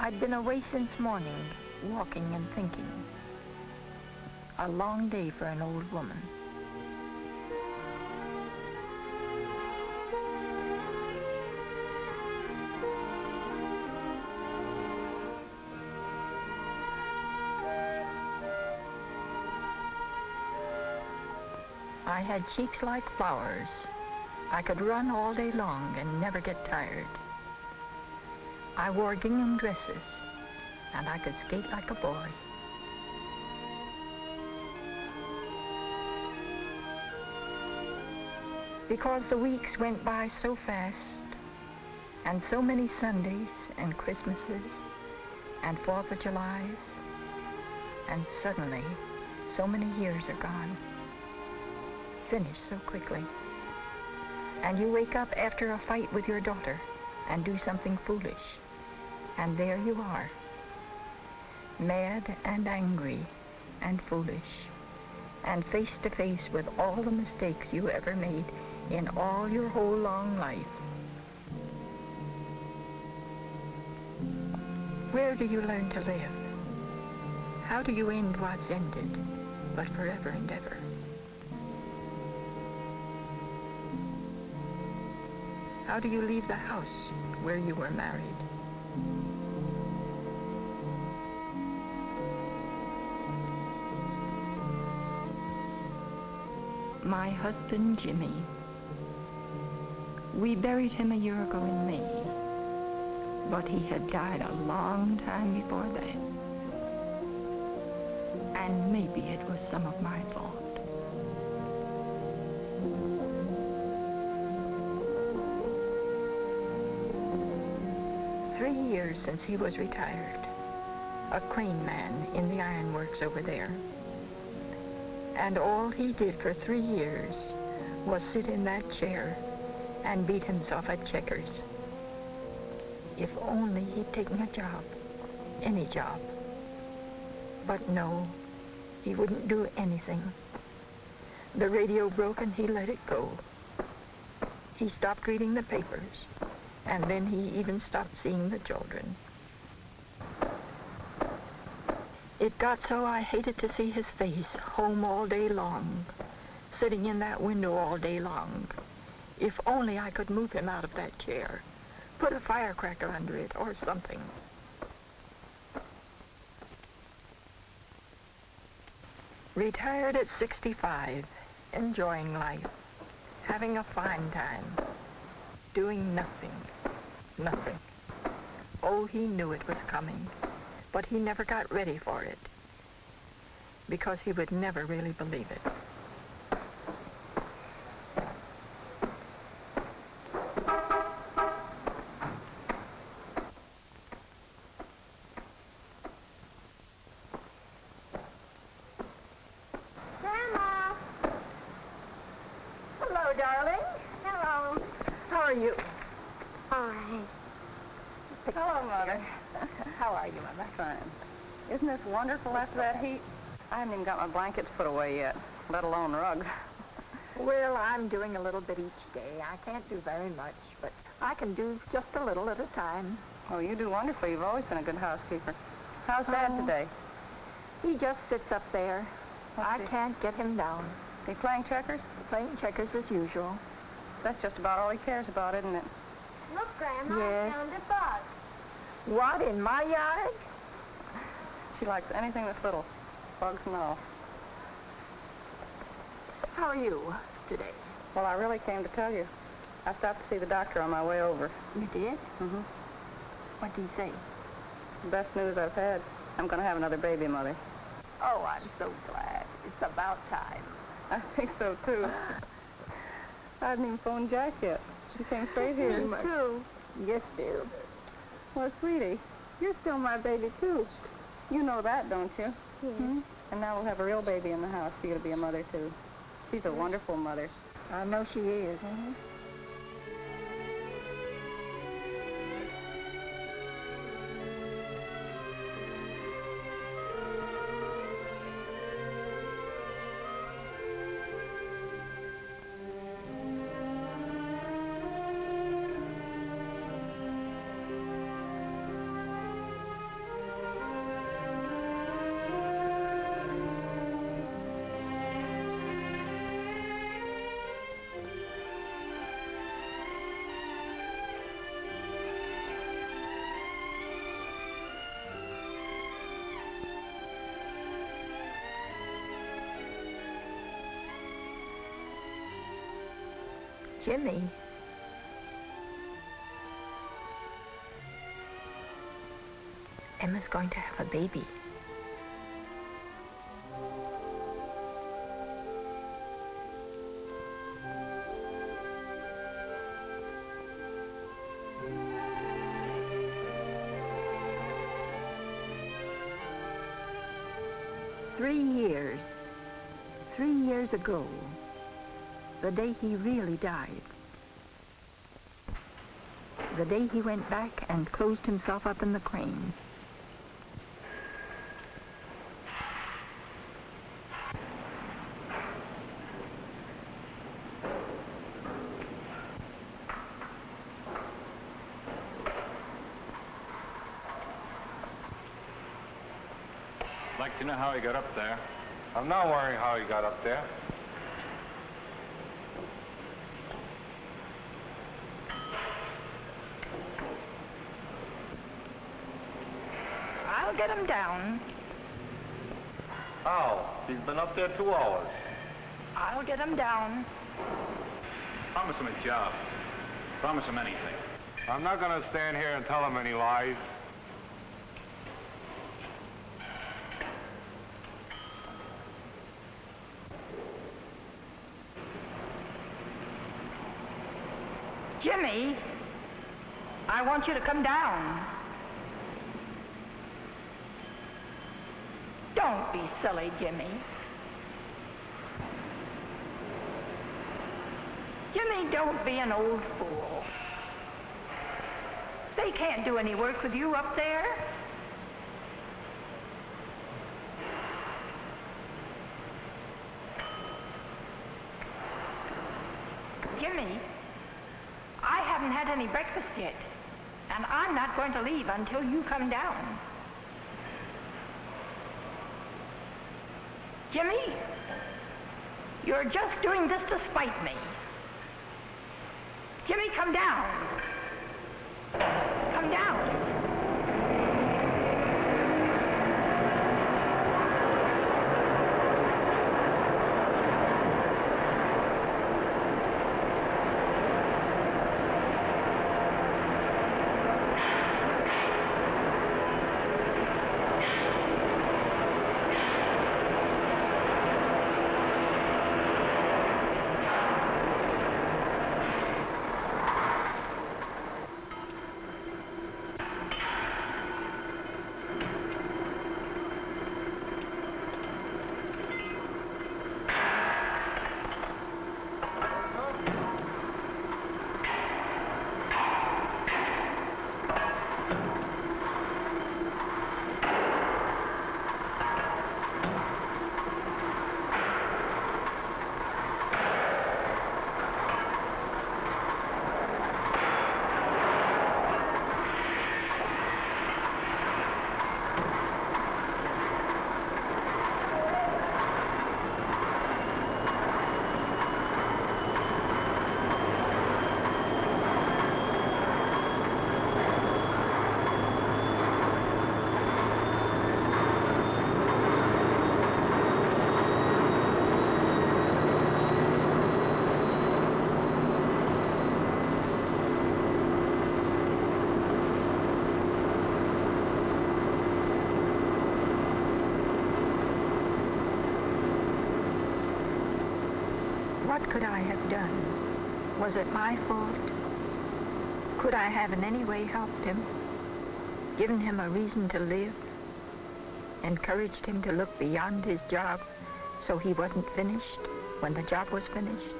I'd been away since morning, walking and thinking. A long day for an old woman. I had cheeks like flowers. I could run all day long and never get tired. I wore gingham dresses, and I could skate like a boy. Because the weeks went by so fast, and so many Sundays and Christmases and 4th of Julys, and suddenly so many years are gone, finished so quickly. And you wake up after a fight with your daughter and do something foolish, and there you are, mad and angry and foolish, and face to face with all the mistakes you ever made in all your whole long life. Where do you learn to live? How do you end what's ended, but forever and ever? How do you leave the house where you were married? My husband, Jimmy. We buried him a year ago in May, but he had died a long time before that. And maybe it was some of my fault. Three years since he was retired, a crane man in the ironworks over there. And all he did for 3 years was sit in that chair and beat himself at checkers. If only he'd taken a job, any job. But no, he wouldn't do anything. The radio broke and he let it go. He stopped reading the papers, and then he even stopped seeing the children. It got so I hated to see his face home all day long, sitting in that window all day long. If only I could move him out of that chair, put a firecracker under it or something. Retired at 65, enjoying life, having a fine time, doing nothing. Nothing. Oh, he knew it was coming, but he never got ready for it, because he would never really believe it. Grandma! Hello, darling. Hello. How are you? All right. Hello, Mother. How are you, Mother? Fine. Isn't this wonderful after that heat? I haven't even got my blankets put away yet, let alone rugs. Well, I'm doing a little bit each day. I can't do very much, but I can do just a little at a time. Oh, you do wonderfully. You've always been a good housekeeper. How's Dad today? He just sits up there. I can't get him down. Is he playing checkers? Playing checkers as usual. That's just about all he cares about, isn't it? Look, Grandma, Yes. I found a bug. What, in my yard? She likes anything that's little, bugs and all. How are you today? Well, I really came to tell you. I stopped to see the doctor on my way over. You did? Mm-hmm. What did he say? The best news I've had. I'm going to have another baby, Mother. Oh, I'm so glad. It's about time. I think so, too. I haven't even phoned Jack yet. She came straight here. Me too. Yes, dear. Well, sweetie, you're still my baby, too. You know that, don't you? Yeah. Hmm? And now we'll have a real baby in the house for you to be a mother, too. She's a wonderful mother. I know she is. Mm-hmm. Jimmy. Emma's going to have a baby. Three years ago, the day he really died. The day he went back and closed himself up in the crane. I'd like to know how he got up there. I'm not worrying how he got up there. I'll get him down. How? He's been up there 2 hours. I'll get him down. Promise him a job. Promise him anything. I'm not going to stand here and tell him any lies. Jimmy, I want you to come down. Don't be silly, Jimmy. Jimmy, don't be an old fool. They can't do any work with you up there. Jimmy, I haven't had any breakfast yet, and I'm not going to leave until you come down. Jimmy, you're just doing this to spite me. Jimmy, come down. Come down. What could I have done? Was it my fault? Could I have in any way helped him? Given him a reason to live? Encouraged him to look beyond his job so he wasn't finished when the job was finished?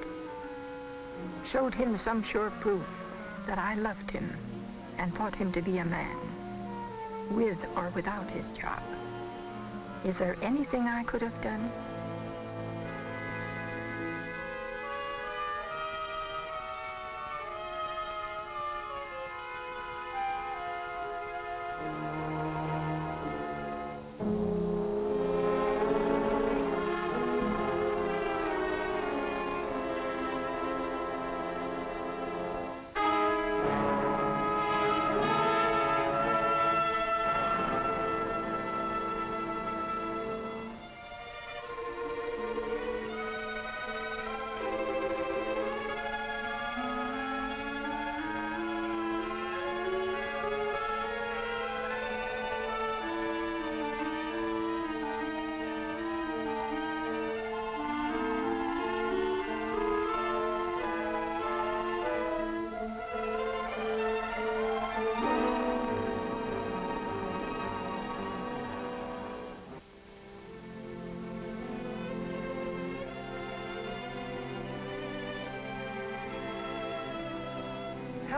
Showed him some sure proof that I loved him and thought him to be a man, with or without his job? Is there anything I could have done?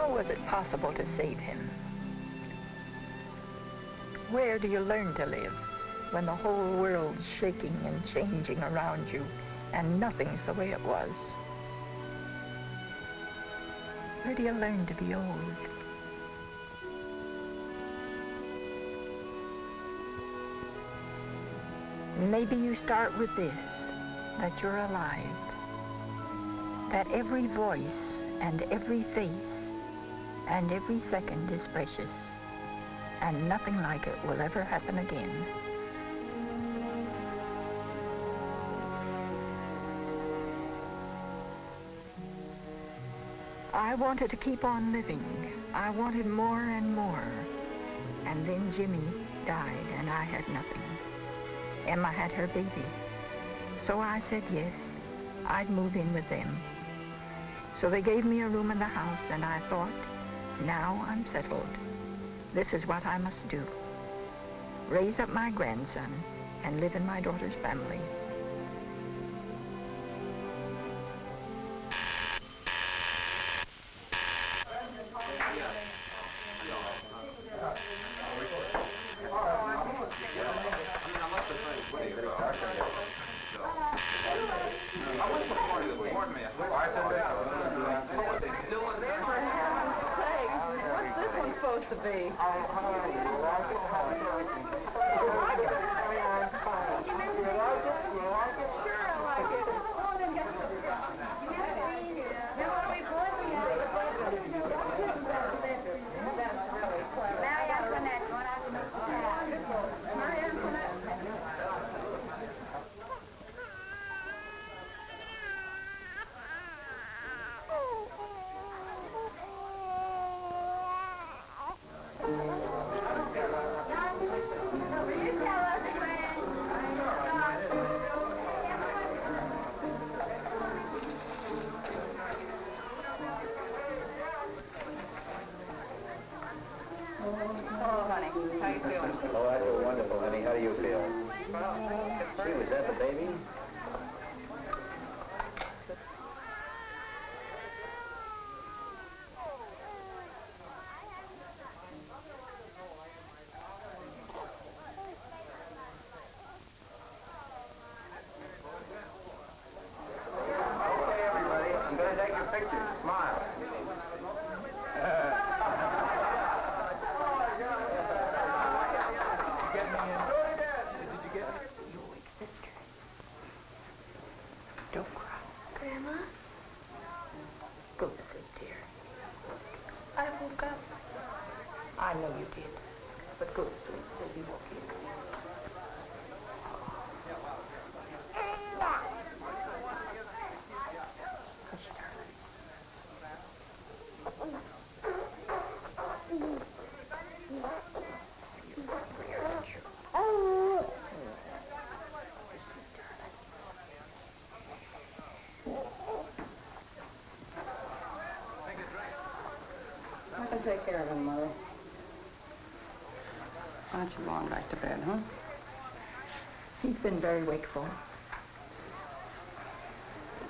How was it possible to save him? Where do you learn to live when the whole world's shaking and changing around you and nothing's the way it was? Where do you learn to be old? Maybe you start with this, that you're alive, that every voice and every face and every second is precious, and nothing like it will ever happen again. I wanted to keep on living. I wanted more and more. And then Jimmy died and I had nothing. Emma had her baby. So I said yes, I'd move in with them. So they gave me a room in the house and I thought, now I'm settled. This is what I must do. Raise up my grandson and live in my daughter's family. I know you did, but go to sleep. You'll be okay. Hush, darling. Where did you? I can take care of him, Mother. Why don't you go on back to bed, huh? He's been very wakeful.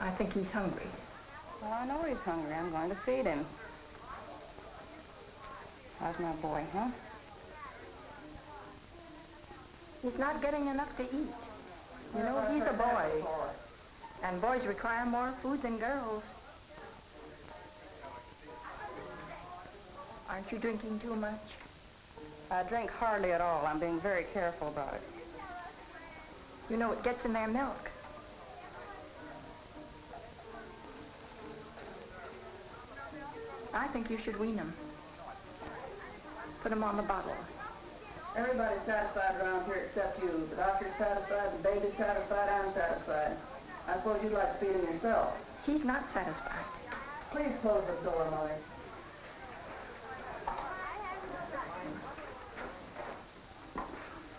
I think he's hungry. Well, I know he's hungry. I'm going to feed him. How's my boy, huh? He's not getting enough to eat. You know, he's a boy. And boys require more food than girls. Aren't you drinking too much? I drink hardly at all. I'm being very careful about it. You know, it gets in their milk. I think you should wean them. Put them on the bottle. Everybody's satisfied around here except you. The doctor's satisfied, the baby's satisfied, I'm satisfied. I suppose you'd like to feed him yourself. He's not satisfied. Please close the door, Mother.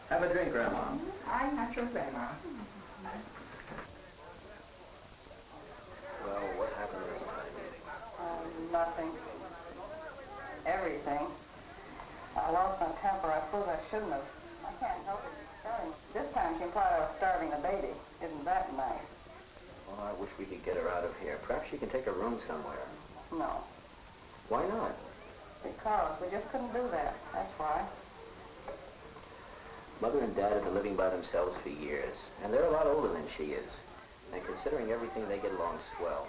Have a drink, Grandma. I'm not your grandma. Well, what happened this time? Nothing. Everything. I lost my temper. I suppose I shouldn't have. I can't help it. This time she implied I was starving the baby. Isn't that nice? Well, I wish we could get her out of here. Perhaps she can take a room somewhere. No. Why not? Because we just couldn't do that. That's why. Mother and Dad have been living by themselves for years, and they're a lot older than she is. And considering everything, they get along swell.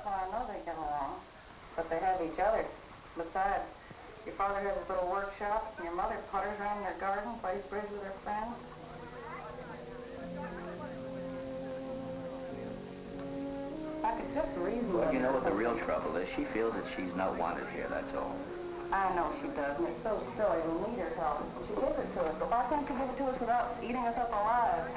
Well, I know they get along, but they have each other. Besides, your father has his little workshop, and your mother putters around their garden, plays bridge with her friends. I could just reason with Well, you know what the her. real trouble is? She feels that she's not wanted here, that's all. I know she does, and it's so silly. We need her help. She gives it to us, but why can't she give it to us without eating us up alive?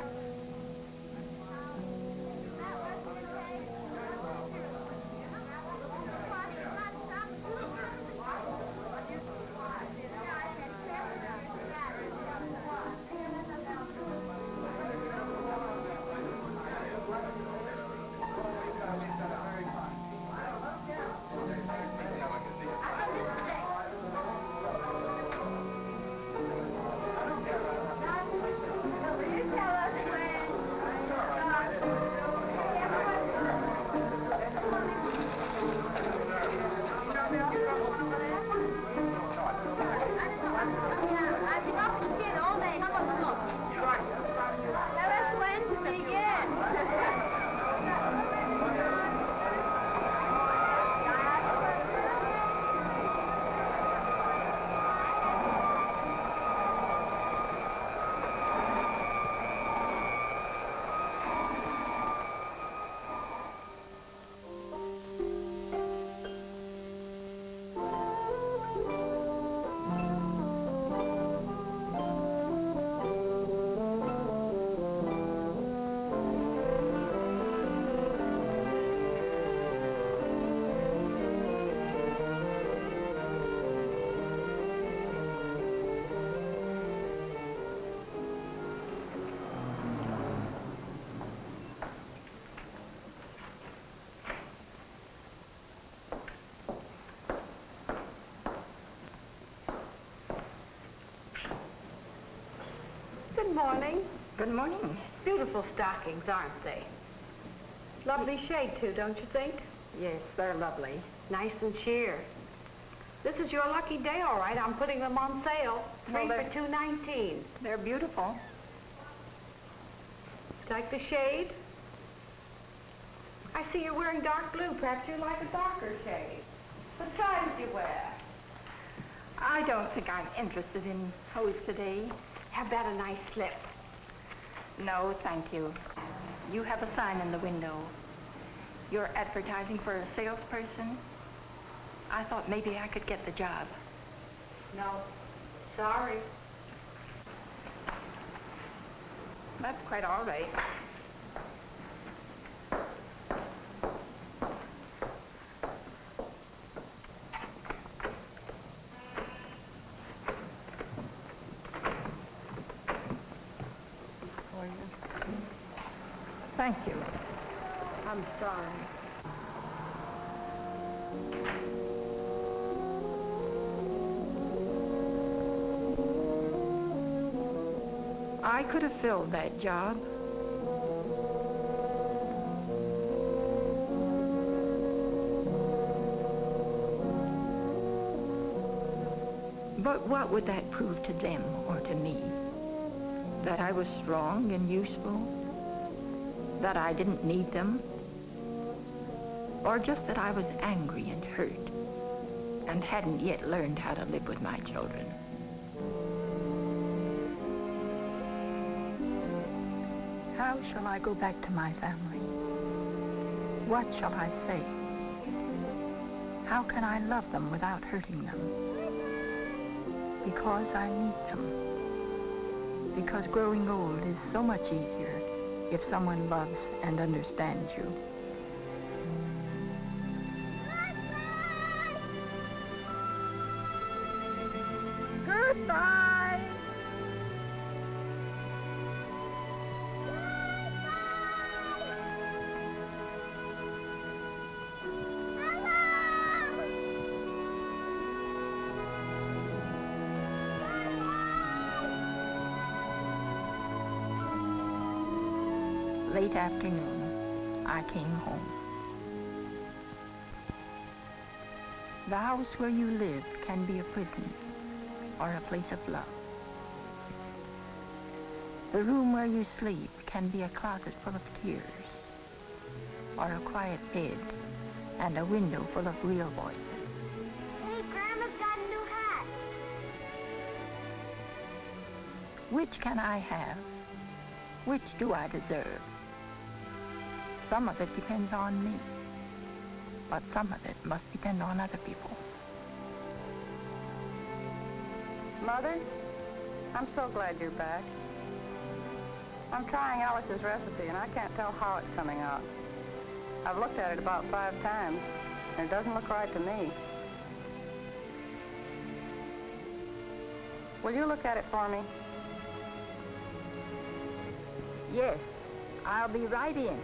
Good morning. Good morning. Beautiful stockings, aren't they? Lovely shade, too, don't you think? Yes, they're lovely. Nice and sheer. This is your lucky day, all right. I'm putting them on sale. Three Well, for $2.19. They're beautiful. Like the shade? I see you're wearing dark blue. Perhaps you like a darker shade. What size do you wear? I don't think I'm interested in hose today. How about a nice slip? No, thank you. You have a sign in the window. You're advertising for a salesperson? I thought maybe I could get the job. No. Sorry. That's quite all right. Thank you. I'm sorry. I could have filled that job. But what would that prove to them or to me? That I was strong and useful? That I didn't need them? Or just that I was angry and hurt and hadn't yet learned how to live with my children? How shall I go back to my family? What shall I say? How can I love them without hurting them? Because I need them. Because growing old is so much easier if someone loves and understands you. Goodbye! Late afternoon, I came home. The house where you live can be a prison or a place of love. The room where you sleep can be a closet full of tears or a quiet bed and a window full of real voices. Hey, Grandma's got a new hat. Which can I have? Which do I deserve? Some of it depends on me, but some of it must depend on other people. Mother, I'm so glad you're back. I'm trying Alice's recipe, and I can't tell how it's coming out. I've looked at it about 5 times, and it doesn't look right to me. Will you look at it for me? Yes, I'll be right in.